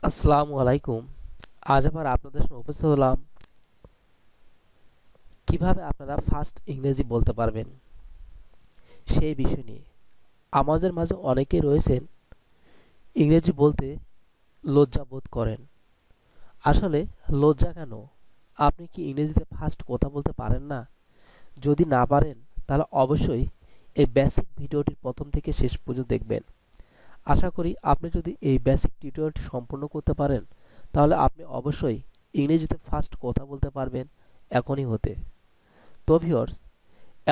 আসসালামু আলাইকুম। আজ আবার আপনাদের সামনে উপস্থিত হলাম কিভাবে আপনারা ফার্স্ট ইংরেজি বলতে পারবেন সেই বিষয় নিয়ে। আমাদের মাঝে অনেকেই রয়েছেন ইংরেজি বলতে লজ্জা বোধ করেন। আসলে লজ্জা কেন? আপনি কি ইংরেজিতে ফার্স্ট কথা বলতে পারেন না? যদি না পারেন তাহলে অবশ্যই এই বেসিক ভিডিওটির প্রথম থেকে শেষ পর্যন্ত দেখবেন। আশা করি আপনি যদি এই বেসিক টিউটোরিয়ালটি সম্পূর্ণ করতে পারেন তাহলে আপনি অবশ্যই ইংরেজিতে ফার্স্ট কথা বলতে পারবেন এখনই হতে। তো ভিউয়ার্স,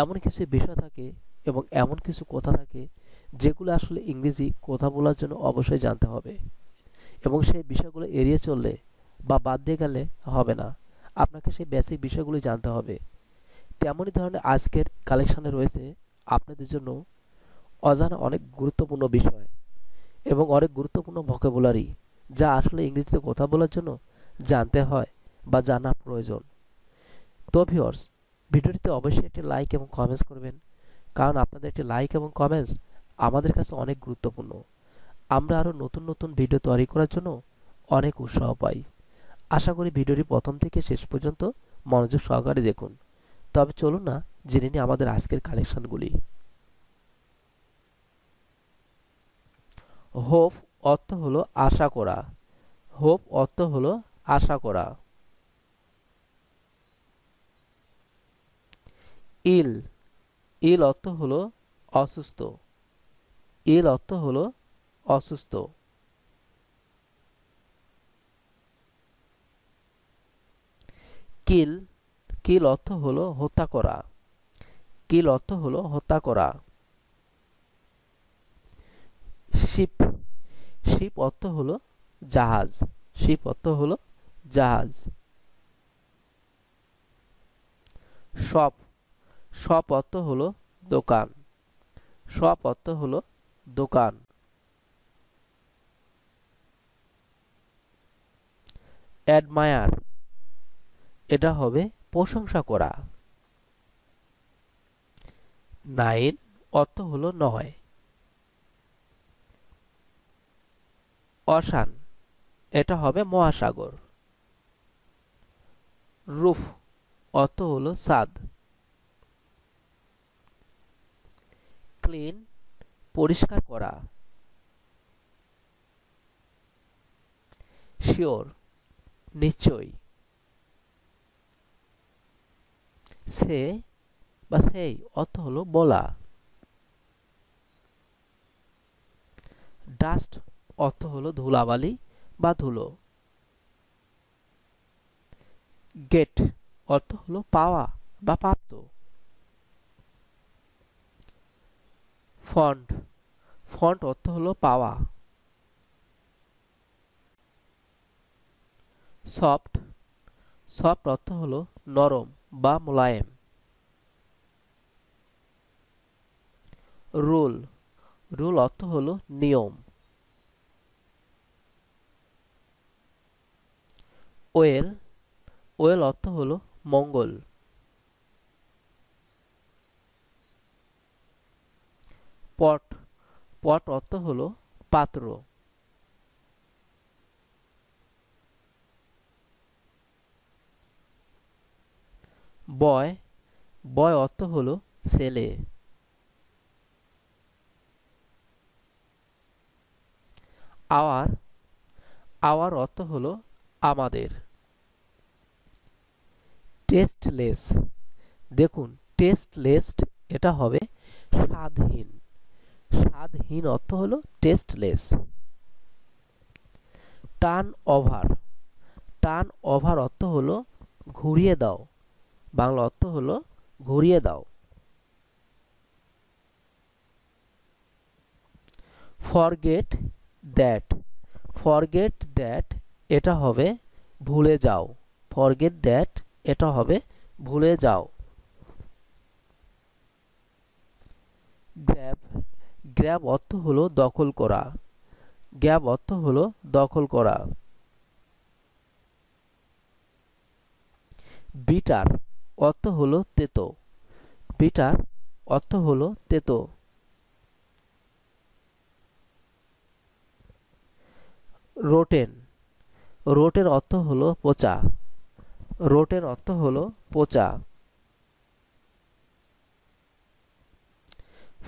এমন কিছু বিষয় থাকে এবং এমন কিছু কথা থাকে যেগুলো আসলে ইংরেজি কথা বলার জন্য অবশ্যই জানতে হবে এবং সেই বিষয়গুলো এড়িয়ে চললে বা বাদ দিয়ে গেলে হবে না। আপনাকে সেই বেসিক বিষয়গুলো জানতে হবে। তেমনই ধরনের আজকের কালেকশনে রয়েছে আপনাদের জন্য অজানা অনেক গুরুত্বপূর্ণ বিষয় এবং অনেক গুরুত্বপূর্ণ ভোকাবুলারি যা আসলে ইংরেজিতে কথা বলার জন্য জানতে হয় বা জানা প্রয়োজন। তো ভিউয়ার্স, ভিডিওটিতে অবশ্যই একটি লাইক এবং কমেন্টস করবেন, কারণ আপনাদের একটি লাইক এবং কমেন্টস আমাদের কাছে অনেক গুরুত্বপূর্ণ। আমরা আরও নতুন নতুন ভিডিও তৈরি করার জন্য অনেক উৎসাহ পাই। আশা করি ভিডিওটি প্রথম থেকে শেষ পর্যন্ত মনোযোগ সহকারে দেখুন। তবে চলুন না জেনে নিই আমাদের আজকের কালেকশনগুলি। হোপ অর্থ হলো আশা করা। হোপ অর্থ হলো আশা করা। ইল ইল অর্থ হলো অসুস্থ। ইল অর্থ হলো অসুস্থ। কিল কিল অর্থ হলো হত্যা করা। কিল অর্থ হলো হত্যা করা। শিপ শিপ অর্থ হলো জাহাজ। শিপ অর্থ হলো জাহাজ। শপ শপ অর্থ হলো দোকান। শপ অর্থ হলো দোকান। অ্যাডমায়ার এটা হবে প্রশংসা করা। নাইন অর্থ হলো নয়। অশান এটা হবে মহাসাগর। রুফ অর্থ হলো ছাদ। ক্লিন পরিষ্কার করা। শিওর নিশ্চয়ই। সে বা সেই অর্থ হলো বলা। ডাস্ট অর্থ হলো ধুলাবালি বা ধুলো। গেট অর্থ হলো পাওয়া বা প্রাপ্ত। ফন্ট ফন্ট অর্থ হলো পাওয়া। সফট সফট অর্থ হলো নরম বা মোলায়েম। রুল রুল অর্থ হলো নিয়ম। ওয়েল ওয়েল অর্থ হলো মঙ্গল। পট পট অর্থ হলো পাত্র। বয় বয় অর্থ হলো ছেলে। আওয়ার আওয়ার অর্থ হলো আমাদের। টেস্টলেস দেখুন, টেস্টলেস এটা হবে স্বাদহীন। স্বাদহীন অর্থ হলো tasteless. Turn over turn over অর্থ হলো ঘুরিয়ে দাও। বাংলা অর্থ হলো ঘুরিয়ে দাও। ফরগেট দ্যাট ফরগেট দ্যাট এটা হবে ভুলে যাও। ফরগেট দ্যাট এটা হবে ভুলে যাও। গ্র্যাব গ্র্যাব অর্থ হলো দখল করা। গ্র্যাব অর্থ হলো দখল করা। বিটার অর্থ হলো তেতো। বিটার অর্থ হলো তেতো। রোটেন রোটের অর্থ হলো পচা। রোটের অর্থ হলো পচা।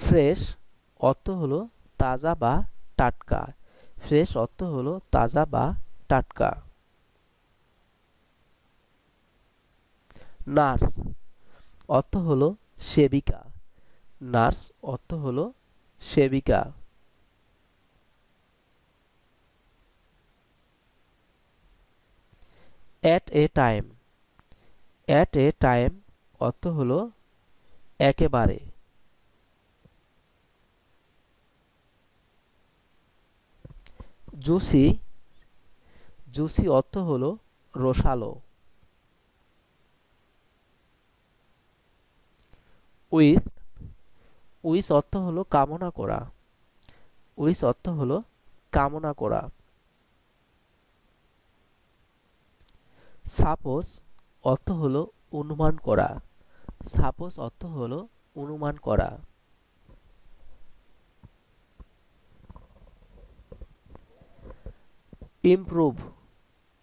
ফ্রেশ অর্থ হলো তাজা বা টাটকা। ফ্রেশ অর্থ হলো তাজা বা টাটকা। নার্স অর্থ হলো সেবিকা। নার্স অর্থ হলো সেবিকা। At a time. At a time অর্থ হলো একেবারে। জুসি। জুসি অর্থ হলো রসালো। উইশ। উইশ অর্থ হলো কামনা করা। উইশ অর্থ হলো কামনা করা। সাপোজ অর্থ হলো অনুমান করা। সাপোজ অর্থ হলো অনুমান করা। ইমপ্রুভ।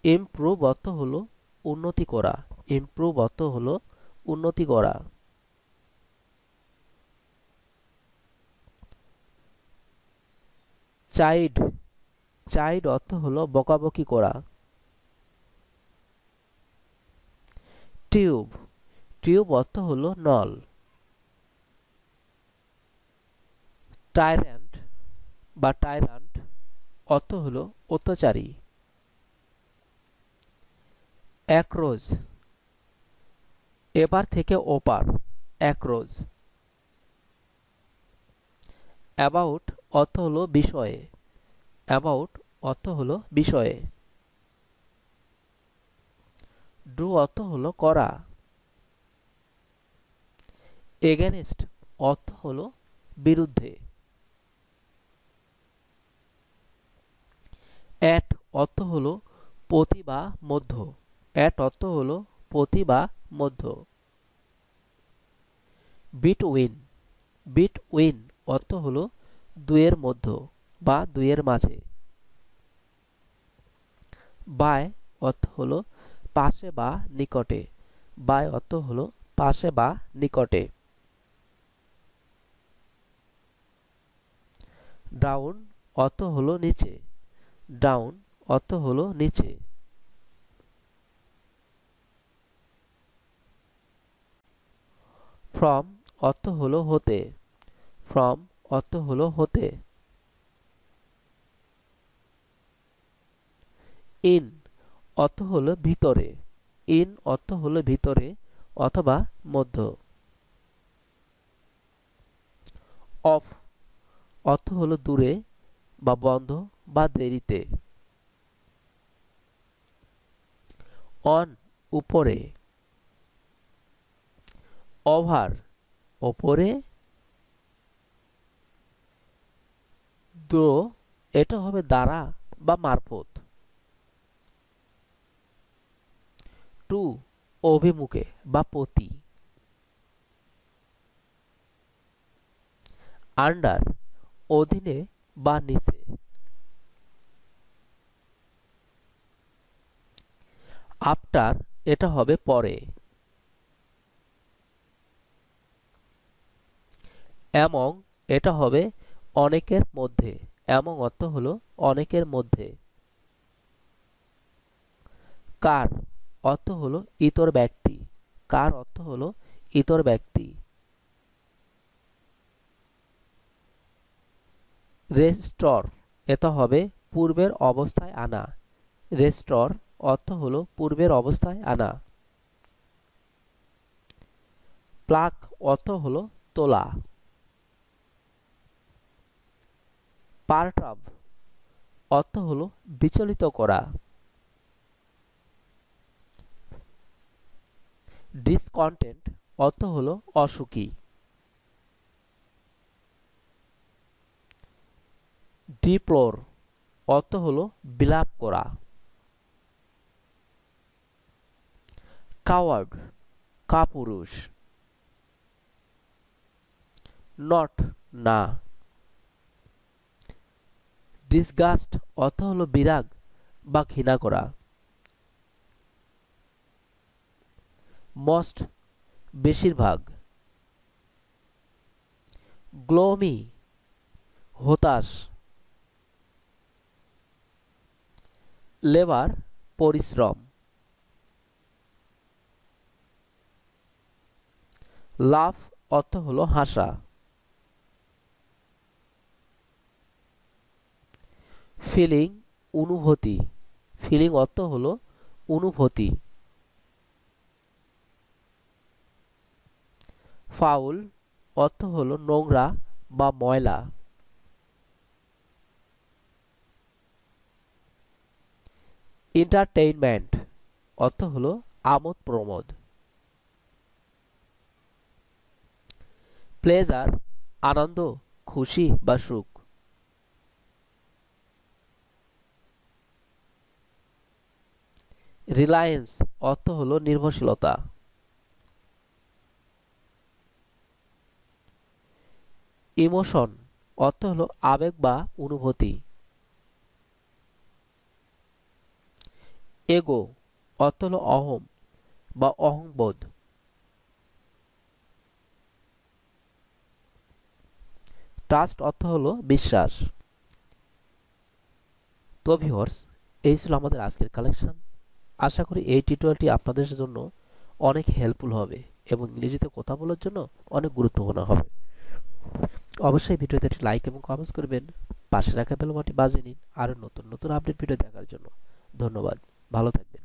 ইমপ্রুভ অর্থ হলো উন্নতি করা। ইমপ্রুভ অর্থ হলো উন্নতি করা। চাইল্ড। চাইল্ড অর্থ হলো বকাবকি করা। টিউব। টিউব অর্থ হলো নল। টাইরান্ট বা টাইরান্ট অর্থ হলো অত্যাচারী। অ্যাক্রোজ। এপার থেকে ওপার। অ্যাক্রোজ। অ্যাবাউট অর্থ হলো বিষয়ে। অ্যাবাউট অর্থ হলো বিষয়ে। ডু অর্থ হলো করা। এগেনস্ট অর্থ হলো বিরুদ্ধে। অ্যাট অর্থ হলো প্রতি বা মধ্য। অ্যাট অর্থ হলো প্রতি বা মধ্য। বিটউইন। বিটউইন অর্থ হলো দুয়ের মধ্য বা দুয়ের মাঝে। বাই অর্থ হলো পাশে বা নিকটে। বাই অর্থ হলো পাশে বা নিকটে। ডাউন অর্থ হলো নিচে। ডাউন অর্থ হলো নিচে। ফ্রম অর্থ হলো হতে। ফ্রম অর্থ হলো হতে। ইন অর্থ হলো ভিতরে। ইন অর্থ হলো ভিতরে অথবা মধ্য। অফ অর্থ হলো দূরে বা বন্ধ বা দেরিতে। অন উপরে। ওভার ওপরে। দ্রো এটা হবে দ্বারা বা মারফত। টু অভিমুখে বা প্রতি। আন্ডার অধীনে বা নিচে। আফটার এটা হবে পরে। অ্যামং এটা হবে অনেকের মধ্যে। অ্যামং অর্থ হলো অনেকের মধ্যে। কার অর্থ হলো ইতর ব্যক্তি। কার অর্থ হলো ইতর ব্যক্তি। রেস্টর এটা হবে পূর্বের অবস্থায় আনা। রেস্টর অর্থ হলো পূর্বের অবস্থায় আনা। প্লাক অর্থ হলো তোলা। পারটার্ব অর্থ হলো বিচলিত করা। ডিসকন্টেন্ট অর্থ হলো অসুখী। ডিপ্লোর অর্থ হলো বিলাপ করা। Coward Kapurush. নট না। ডিসগাস্ট অর্থ হলো বিরাগ বা ঘৃণা করা। মোস্ট বেশিরভাগ, গ্লোমি হতাশ, লেবার পরিশ্রম, লাফ অর্থ হলো হাসা, ফিলিং অনুভূতি, ফিলিং অর্থ হলো অনুভূতি, ফাউল অর্থ হলো নোংরা বা ময়লা, এন্টারটেইনমেন্ট অর্থ হলো আমোদ প্রমোদ, প্লেজার আনন্দ খুশি বা সুখ, রিলায়েন্স অর্থ হলো নির্ভরশীলতা, ইমোশন অর্থ হলো আবেগ বা অনুভূতি, এগো অর্থ হলো অহম বা অহংবোধ, ট্রাস্ট অর্থ হলো বিশ্বাস। তো ভিউয়ার্স, এই ছিল আমাদের আজকের কালেকশন। আশা করি এই টিউটোরিয়ালটি আপনাদের জন্য অনেক হেল্পফুল হবে এবং ইংরেজিতে কথা বলার জন্য অনেক গুরুত্বপূর্ণ হবে। অবশ্যই ভিডিওতে একটি লাইক এবং কমেন্টস করবেন, পাশে রাখা বেল বাটনটি বাজিয়ে নিন আরও নতুন নতুন আপডেট ভিডিও দেখার জন্য। ধন্যবাদ, ভালো থাকবেন।